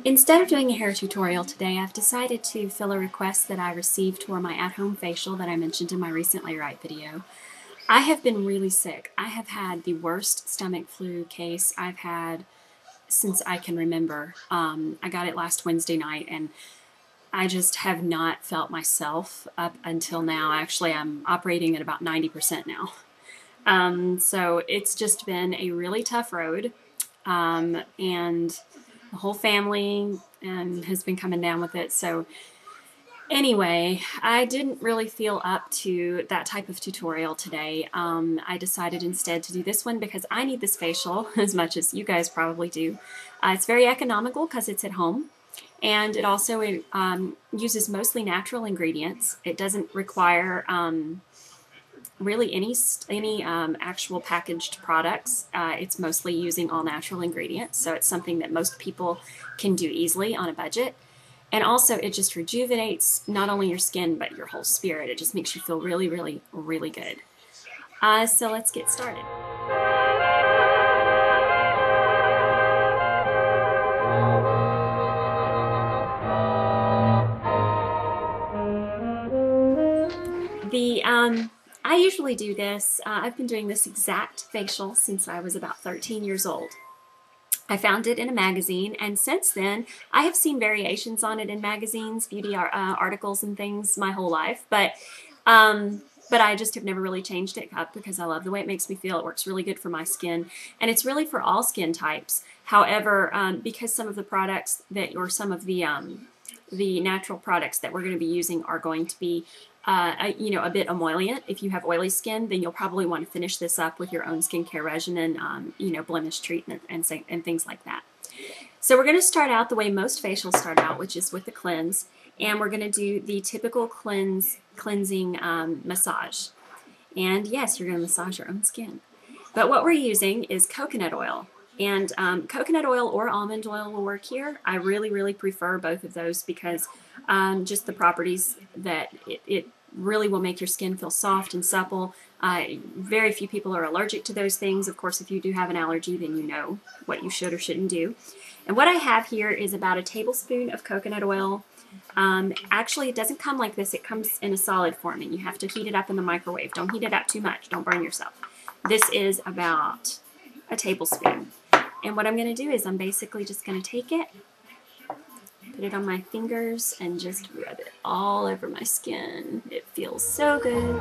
Instead of doing a hair tutorial today, I've decided to fill a request that I received for my at-home facial that I mentioned in my recently right video. I have been really sick. I have had the worst stomach flu case I've had since I can remember. I got it last Wednesday night and I just have not felt myself up until now. Actually, I'm operating at about 90% now. So it's just been a really tough road. And the whole family has been coming down with it. So anyway, I didn't really feel up to that type of tutorial today. I decided instead to do this one because I need this facial as much as you guys probably do. It's very economical because it's at home. And it also uses mostly natural ingredients. It doesn't require really any actual packaged products. It's mostly using all natural ingredients, so it's something that most people can do easily on a budget. And also it just rejuvenates not only your skin but your whole spirit. It just makes you feel really, really, really good. So let's get started. I usually do this. I've been doing this exact facial since I was about 13 years old. I found it in a magazine, and since then I have seen variations on it in magazines, beauty articles and things my whole life, but I just have never really changed it up because I love the way it makes me feel. It works really good for my skin, and it's really for all skin types. However, because some of the products some of the natural products that we're going to be using are going to be a bit emollient. If you have oily skin, then you'll probably want to finish this up with your own skincare regimen, blemish treatment and things like that. So we're going to start out the way most facials start out, which is with the cleanse, and we're going to do the typical cleansing massage. And yes, you're going to massage your own skin. But what we're using is coconut oil. And coconut oil or almond oil will work here. I really, really prefer both of those because just the properties that it really will make your skin feel soft and supple. Very few people are allergic to those things. Of course, if you do have an allergy, then you know what you should or shouldn't do. And what I have here is about a tablespoon of coconut oil. Actually, it doesn't come like this. It comes in a solid form, and you have to heat it up in the microwave. Don't heat it up too much. Don't burn yourself. This is about a tablespoon. And what I'm going to do is I'm basically just going to take it, put it on my fingers, and just rub it all over my skin. It feels so good.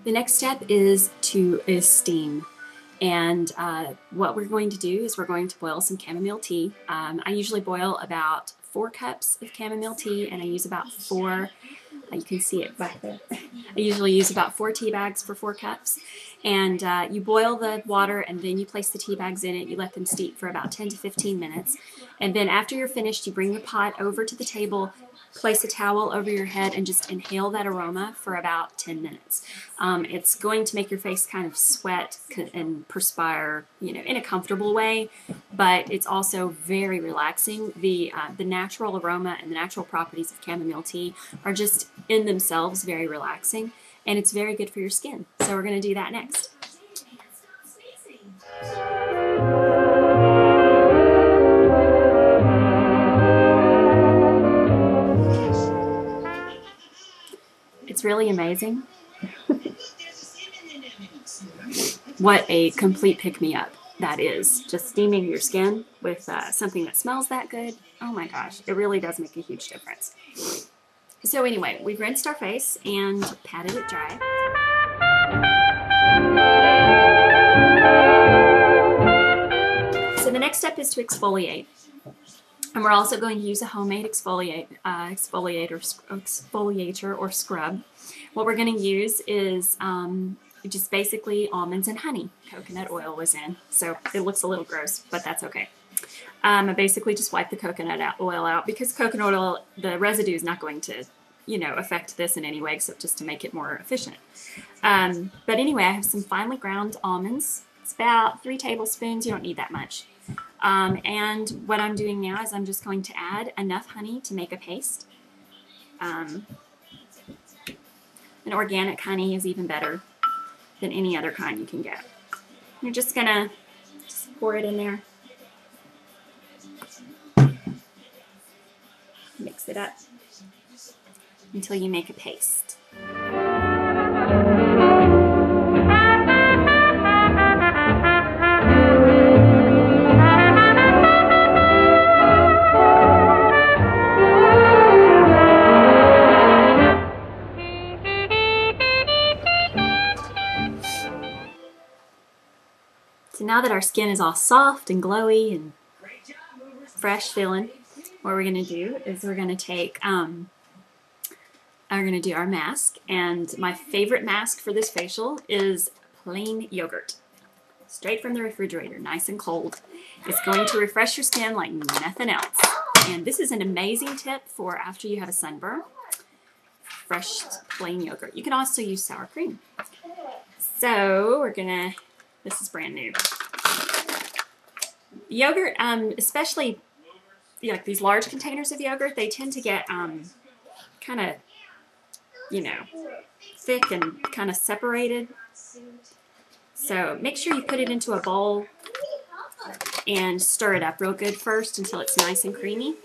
The next step is to steam. And what we're going to do is we're going to boil some chamomile tea. I usually boil about 4 cups of chamomile tea, and I use about 4 You can see it back there. I usually use about 4 tea bags for 4 cups. And you boil the water and then you place the tea bags in it. You let them steep for about 10 to 15 minutes. And then after you're finished, you bring the pot over to the table, place a towel over your head, and just inhale that aroma for about 10 minutes. It's going to make your face kind of sweat and perspire, in a comfortable way, but it's also very relaxing. The natural aroma and the natural properties of chamomile tea are just in themselves very relaxing, and it's very good for your skin. So we're going to do that next. It's really amazing what a complete pick-me-up that is. Just steaming your skin with something that smells that good. Oh my gosh, it really does make a huge difference. So anyway, we've rinsed our face and patted it dry. So the next step is to exfoliate. And we're also going to use a homemade exfoliator or scrub. What we're going to use is just basically almonds and honey. Coconut oil was in, so it looks a little gross, but that's okay. I basically just wipe the coconut oil out because coconut oil, the residue is not going to, affect this in any way except just to make it more efficient. But anyway, I have some finely ground almonds. It's about 3 tablespoons. You don't need that much. And what I'm doing now is I'm just going to add enough honey to make a paste. And organic honey is even better than any other kind you can get. You're just going to pour it in there. Mix it up until you make a paste. So now that our skin is all soft and glowy and fresh feeling, what we're going to do is we're going to take, we're going to do our mask. And my favorite mask for this facial is plain yogurt. Straight from the refrigerator, nice and cold. It's going to refresh your skin like nothing else. And this is an amazing tip for after you have a sunburn. Fresh plain yogurt. You can also use sour cream. So we're going to, this is brand new. Yogurt, especially like these large containers of yogurt, they tend to get kind of, thick and kind of separated. So make sure you put it into a bowl and stir it up real good first until it's nice and creamy.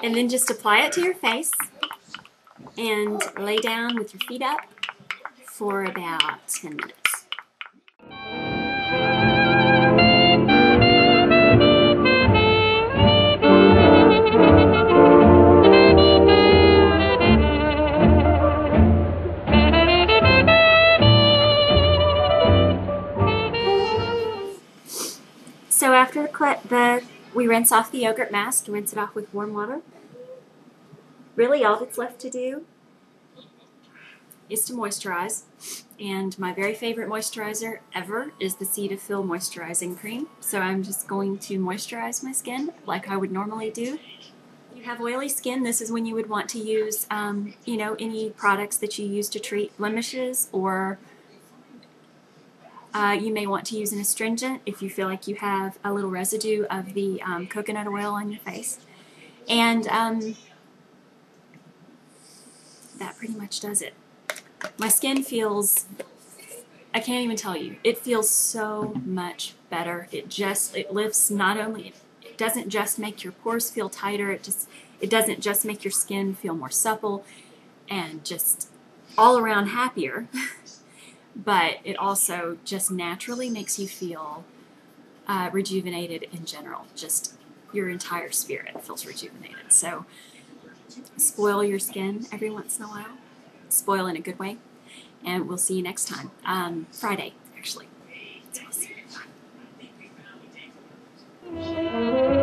And then just apply it to your face and lay down with your feet up for about 10 minutes. So after we rinse off the yogurt mask, rinse it off with warm water. Really all that's left to do is to moisturize. And my very favorite moisturizer ever is the Cetaphil Moisturizing Cream. So I'm just going to moisturize my skin like I would normally do. If you have oily skin, this is when you would want to use, any products that you use to treat blemishes, or you may want to use an astringent if you feel like you have a little residue of the coconut oil on your face. And that pretty much does it. My skin feels, I can't even tell you, it feels so much better. It lifts, not only, it doesn't just make your pores feel tighter, it doesn't just make your skin feel more supple and just all around happier, but it also just naturally makes you feel rejuvenated in general. Just your entire spirit feels rejuvenated. So spoil your skin every once in a while. Spoil in a good way. And we'll see you next time. Friday, actually. So we'll see you.